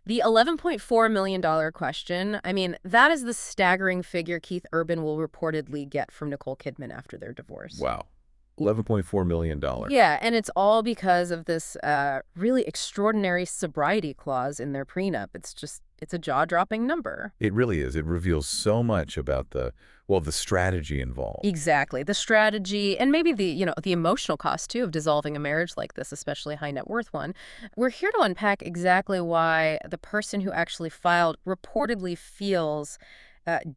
The $11.4 million question, I mean, that is the staggering figure Keith Urban will reportedly get from Nicole Kidman after their divorce. Wow. $11.4 million. Yeah, and it's all because of this really extraordinary sobriety clause in their prenup. It's a jaw-dropping number. It really is. It reveals so much about the strategy involved. Exactly. The strategy and maybe the emotional cost, too, of dissolving a marriage like this, especially a high net worth one. We're here to unpack exactly why the person who actually filed reportedly feels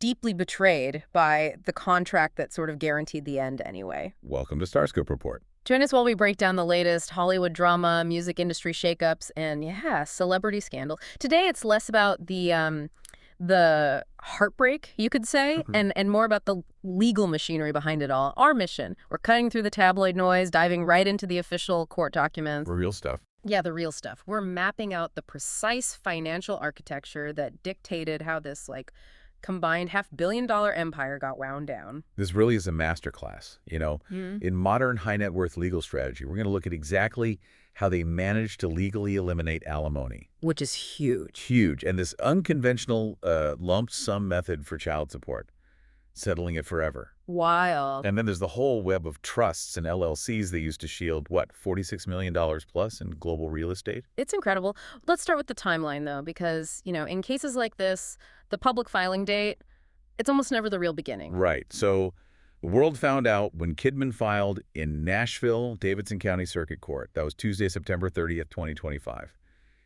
deeply betrayed by the contract that sort of guaranteed the end anyway. Welcome to Starscope Report. Join us while we break down the latest Hollywood drama, music industry shakeups, and celebrity scandal. Today it's less about the heartbreak, you could say, and more about the legal machinery behind it all. Our mission, we're cutting through the tabloid noise, diving right into the official court documents. The real stuff. Yeah, the real stuff. We're mapping out the precise financial architecture that dictated how this, combined $500 million empire got wound down. This really is a masterclass, in modern high-net-worth legal strategy. We're going to look at exactly how they managed to legally eliminate alimony. Which is huge. Huge. And this unconventional lump sum method for child support, settling it forever. Wild. And then there's the whole web of trusts and LLCs they used to shield, $46 million plus in global real estate? It's incredible. Let's start with the timeline, though, because, in cases like this, the public filing date, it's almost never the real beginning. Right. So the world found out when Kidman filed in Nashville, Davidson County Circuit Court. That was Tuesday, September 30th, 2025.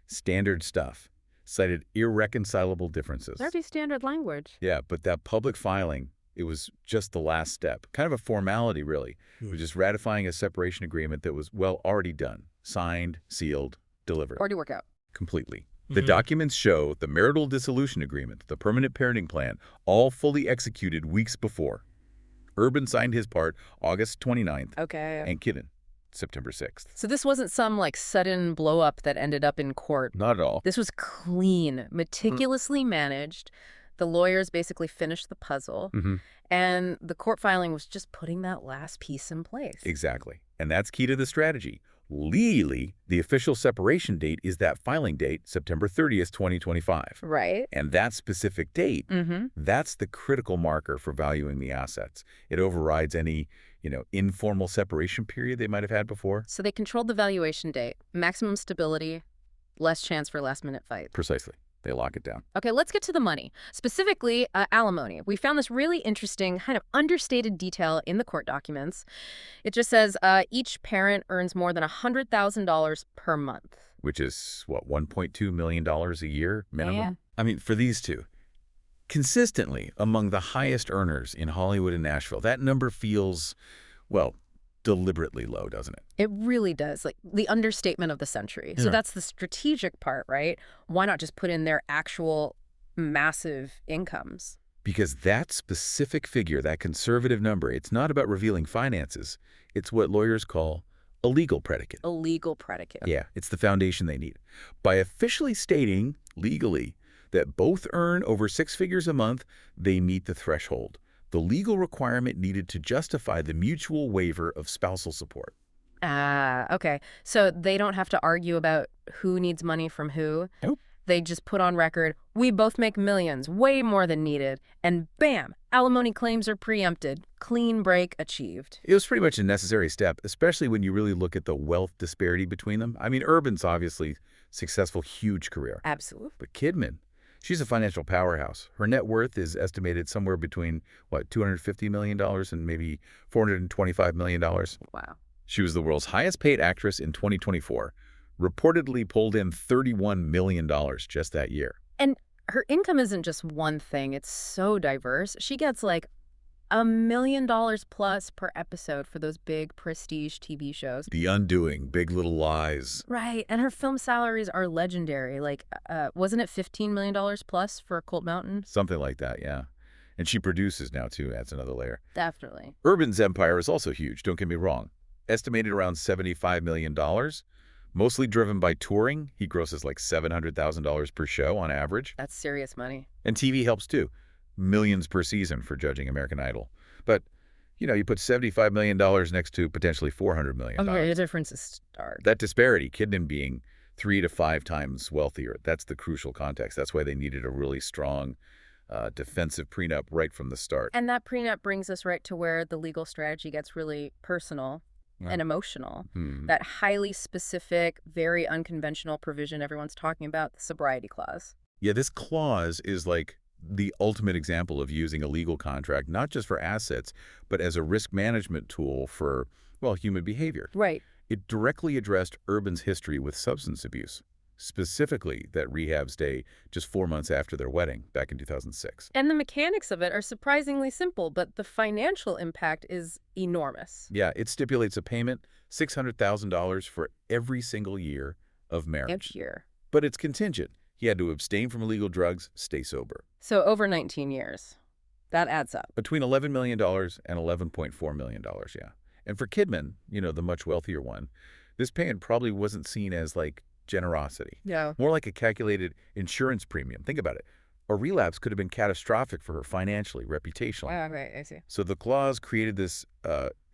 Standard stuff. Cited irreconcilable differences. Pretty standard language. Yeah, but that public filing, it was just the last step. Kind of a formality, really. It was just ratifying a separation agreement that was, already done. Signed, sealed, delivered. Already work out. Completely. The documents show the marital dissolution agreement, the permanent parenting plan, all fully executed weeks before. Urban signed his part August 29th. Okay. And Kidman, September 6th. So this wasn't some, sudden blow-up that ended up in court. Not at all. This was clean, meticulously managed. The lawyers basically finished the puzzle. And the court filing was just putting that last piece in place. Exactly. And that's key to the strategy. Legally, the official separation date is that filing date, September 30th, 2025. Right. And that specific date, that's the critical marker for valuing the assets. It overrides any, informal separation period they might have had before. So they controlled the valuation date, maximum stability, less chance for last-minute fights. Precisely. They lock it down. Okay, let's get to the money. Specifically, alimony. We found this really interesting, kind of understated detail in the court documents. It just says each parent earns more than $100,000 per month. Which is, $1.2 million a year minimum? Yeah. I mean, for these two, consistently among the highest earners in Hollywood and Nashville, that number feels, deliberately low, doesn't it? It really does. The understatement of the century. So that's the strategic part, right? Why not just put in their actual massive incomes? Because that specific figure, that conservative number, it's not about revealing finances. It's what lawyers call a legal predicate. A legal predicate. Yeah, it's the foundation they need. By officially stating, legally, that both earn over 6 figures a month, they meet the threshold. The legal requirement needed to justify the mutual waiver of spousal support. Okay. So they don't have to argue about who needs money from who? Nope. They just put on record, we both make millions, way more than needed, and bam, alimony claims are preempted. Clean break achieved. It was pretty much a necessary step, especially when you really look at the wealth disparity between them. I mean, Urban's obviously successful, huge career. Absolutely. But Kidman, she's a financial powerhouse. Her net worth is estimated somewhere between, $250 million and maybe $425 million. Wow. She was the world's highest paid actress in 2024, reportedly pulled in $31 million just that year. And her income isn't just one thing. It's so diverse. She gets $1 million plus per episode for those big prestige TV shows. The Undoing, Big Little Lies. Right. And her film salaries are legendary. Wasn't it $15 million plus for Cold Mountain? Something like that, yeah. And she produces now, too. That's another layer. Definitely. Urban's empire is also huge, don't get me wrong. Estimated around $75 million. Mostly driven by touring. He grosses $700,000 per show on average. That's serious money. And TV helps, too. Millions per season for judging American Idol. But, you put $75 million next to potentially $400 million. Okay, the difference is stark. That disparity, Kidman being 3 to 5 times wealthier. That's the crucial context. That's why they needed a really strong defensive prenup right from the start. And that prenup brings us right to where the legal strategy gets really personal and emotional. That highly specific, very unconventional provision everyone's talking about, the Sobriety Clause. Yeah, this clause is like the ultimate example of using a legal contract, not just for assets, but as a risk management tool for, well, human behavior. Right. It directly addressed Urban's history with substance abuse, specifically that rehab stay just 4 months after their wedding back in 2006. And the mechanics of it are surprisingly simple, but the financial impact is enormous. Yeah, it stipulates a payment, $600,000 for every single year of marriage. Each year. But it's contingent. He had to abstain from illegal drugs, stay sober. So over 19 years. That adds up. Between $11 million and $11.4 million, yeah. And for Kidman, the much wealthier one, this payment probably wasn't seen as, like, generosity. Yeah. More like a calculated insurance premium. Think about it. A relapse could have been catastrophic for her financially, reputationally. Wow, right, I see. So the clause created this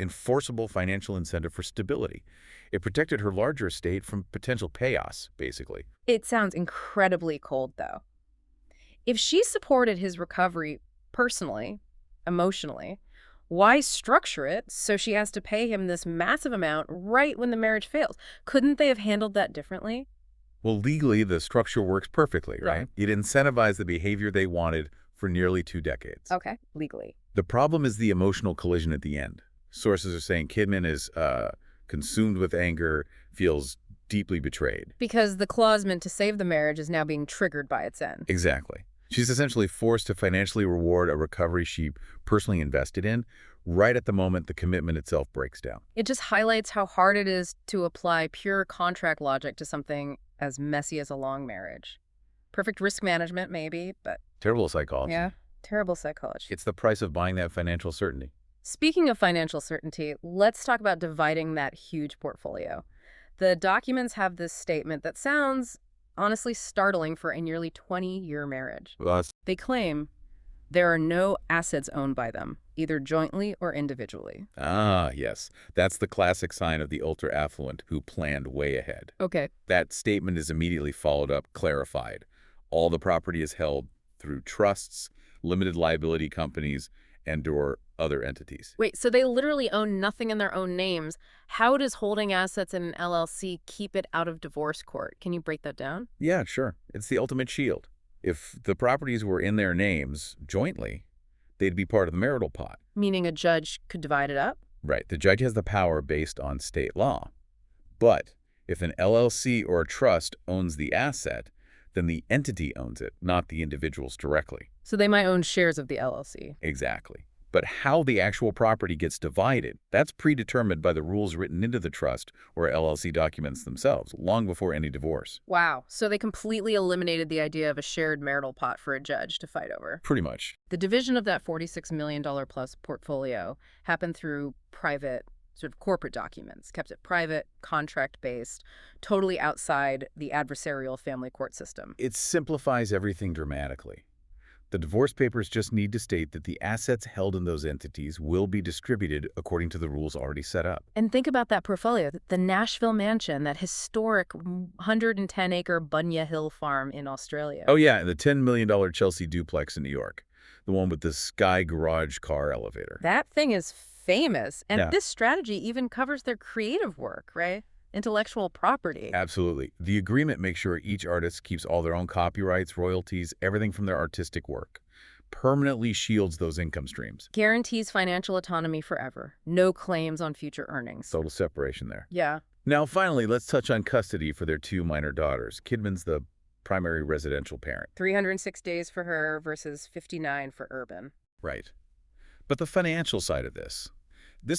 enforceable financial incentive for stability. It protected her larger estate from potential chaos, basically. It sounds incredibly cold, though. If she supported his recovery personally, emotionally, why structure it so she has to pay him this massive amount right when the marriage fails? Couldn't they have handled that differently? Well, legally, the structure works perfectly, right? It incentivized the behavior they wanted for nearly 2 decades. Okay, legally. The problem is the emotional collision at the end. Sources are saying Kidman is consumed with anger, feels deeply betrayed. Because the clause meant to save the marriage is now being triggered by its end. Exactly. She's essentially forced to financially reward a recovery she personally invested in right at the moment the commitment itself breaks down. It just highlights how hard it is to apply pure contract logic to something as messy as a long marriage. Perfect risk management, maybe, but... Terrible psychology. Yeah, terrible psychology. It's the price of buying that financial certainty. Speaking of financial certainty, let's talk about dividing that huge portfolio. The documents have this statement that sounds honestly startling for a nearly 20-year marriage. Well, They claim there are no assets owned by them, either jointly or individually. yes. That's the classic sign of the ultra-affluent who planned way ahead. Okay. That statement is immediately followed up, clarified. All the property is held through trusts, limited liability companies, and/or other entities. Wait, so they literally own nothing in their own names. How does holding assets in an LLC keep it out of divorce court? Can you break that down? Yeah, sure. It's the ultimate shield. If the properties were in their names jointly, they'd be part of the marital pot. Meaning a judge could divide it up? Right. The judge has the power based on state law. But if an LLC or a trust owns the asset, then the entity owns it, not the individuals directly. So they might own shares of the LLC. Exactly. But how the actual property gets divided, that's predetermined by the rules written into the trust or LLC documents themselves, long before any divorce. Wow. So they completely eliminated the idea of a shared marital pot for a judge to fight over. Pretty much. The division of that $46 million plus portfolio happened through private, sort of corporate documents, kept it private, contract-based, totally outside the adversarial family court system. It simplifies everything dramatically. The divorce papers just need to state that the assets held in those entities will be distributed according to the rules already set up. And think about that portfolio, the Nashville mansion, that historic 110-acre Bunya Hill farm in Australia. Oh yeah, and the $10 million Chelsea duplex in New York, the one with the sky garage car elevator. That thing is famous. And Yeah. this strategy even covers their creative work, right? Intellectual property. Absolutely. The agreement makes sure each artist keeps all their own copyrights, royalties, everything from their artistic work. Permanently shields those income streams. Guarantees financial autonomy forever. No claims on future earnings. Total separation there. Yeah. Now, finally, let's touch on custody for their 2 minor daughters. Kidman's the primary residential parent. 306 days for her versus 59 for Urban. Right. But the financial side of this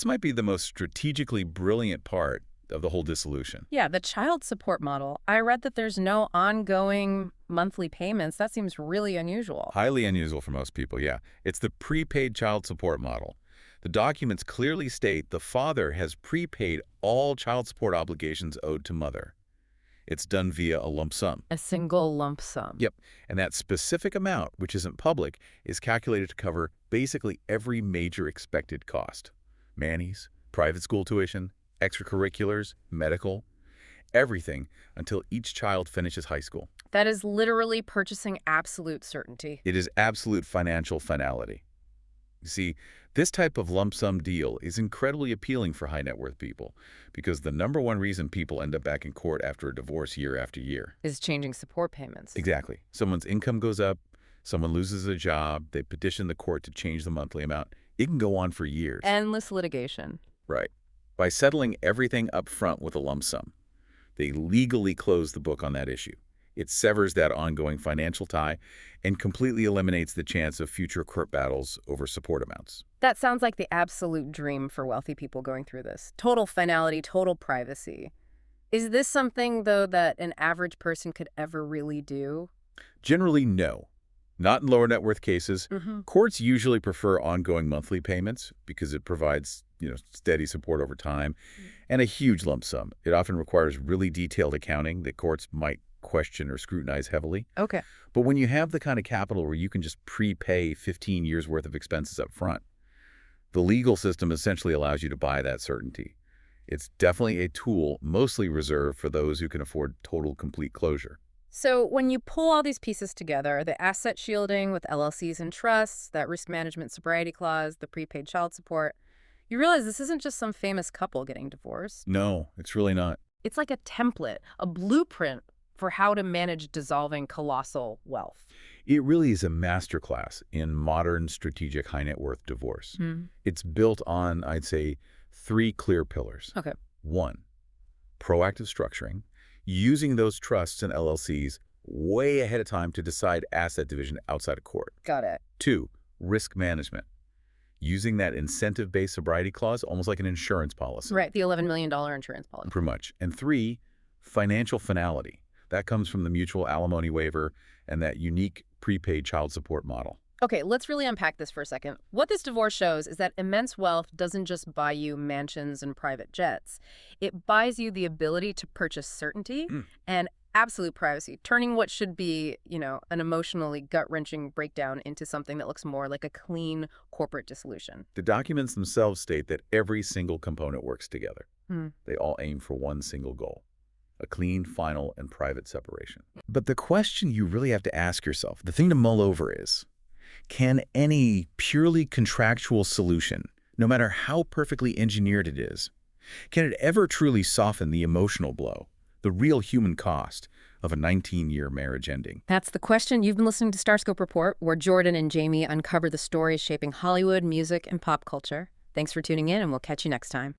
might be the most strategically brilliant part of the whole dissolution. Yeah, the child support model. I read that there's no ongoing monthly payments. That seems really unusual. Highly unusual for most people, yeah. It's the prepaid child support model. The documents clearly state the father has prepaid all child support obligations owed to mother. It's done via a lump sum. A single lump sum. Yep. And that specific amount, which isn't public, is calculated to cover basically every major expected cost. Mannies, private school tuition, extracurriculars, medical. everything until each child finishes high school. That is literally purchasing absolute certainty. It is absolute financial finality. You see, this type of lump sum deal is incredibly appealing for high net worth people because the number one reason people end up back in court after a divorce year after year Is changing support payments. Exactly. Someone's income goes up, someone loses a job, they petition the court to change the monthly amount. It can go on for years. Endless litigation. Right. By settling everything up front with a lump sum, they legally close the book on that issue. It severs that ongoing financial tie and completely eliminates the chance of future court battles over support amounts. That sounds like the absolute dream for wealthy people going through this. Total finality, total privacy. Is this something, though, that an average person could ever really do? Generally, no. Not in lower net worth cases. Mm-hmm. Courts usually prefer ongoing monthly payments because it provides, steady support over time and a huge lump sum. It often requires really detailed accounting that courts might question or scrutinize heavily. Okay. But when you have the kind of capital where you can just prepay 15 years worth of expenses up front, the legal system essentially allows you to buy that certainty. It's definitely a tool mostly reserved for those who can afford total, complete closure. So when you pull all these pieces together, the asset shielding with LLCs and trusts, that risk management sobriety clause, the prepaid child support, you realize this isn't just some famous couple getting divorced. No, it's really not. It's like a template, a blueprint for how to manage dissolving colossal wealth. It really is a masterclass in modern strategic high net worth divorce. It's built on, I'd say, 3 clear pillars. Okay. 1, proactive structuring, using those trusts and LLCs way ahead of time to decide asset division outside of court. Got it. 2, risk management, using that incentive-based sobriety clause almost like an insurance policy. Right, the $11 million insurance policy. Pretty much. And 3, financial finality. That comes from the mutual alimony waiver and that unique prepaid child support model. Okay, let's really unpack this for a second. What this divorce shows is that immense wealth doesn't just buy you mansions and private jets. It buys you the ability to purchase certainty and absolute privacy, turning what should be, an emotionally gut-wrenching breakdown into something that looks more like a clean corporate dissolution. The documents themselves state that every single component works together. They all aim for one single goal: a clean, final, and private separation. But the question you really have to ask yourself, the thing to mull over is, can any purely contractual solution, no matter how perfectly engineered it is, can it ever truly soften the emotional blow, the real human cost of a 19-year marriage ending? That's the question. You've been listening to Starscope Report, where Jordan and Jamie uncover the stories shaping Hollywood, music, and pop culture. Thanks for tuning in, and we'll catch you next time.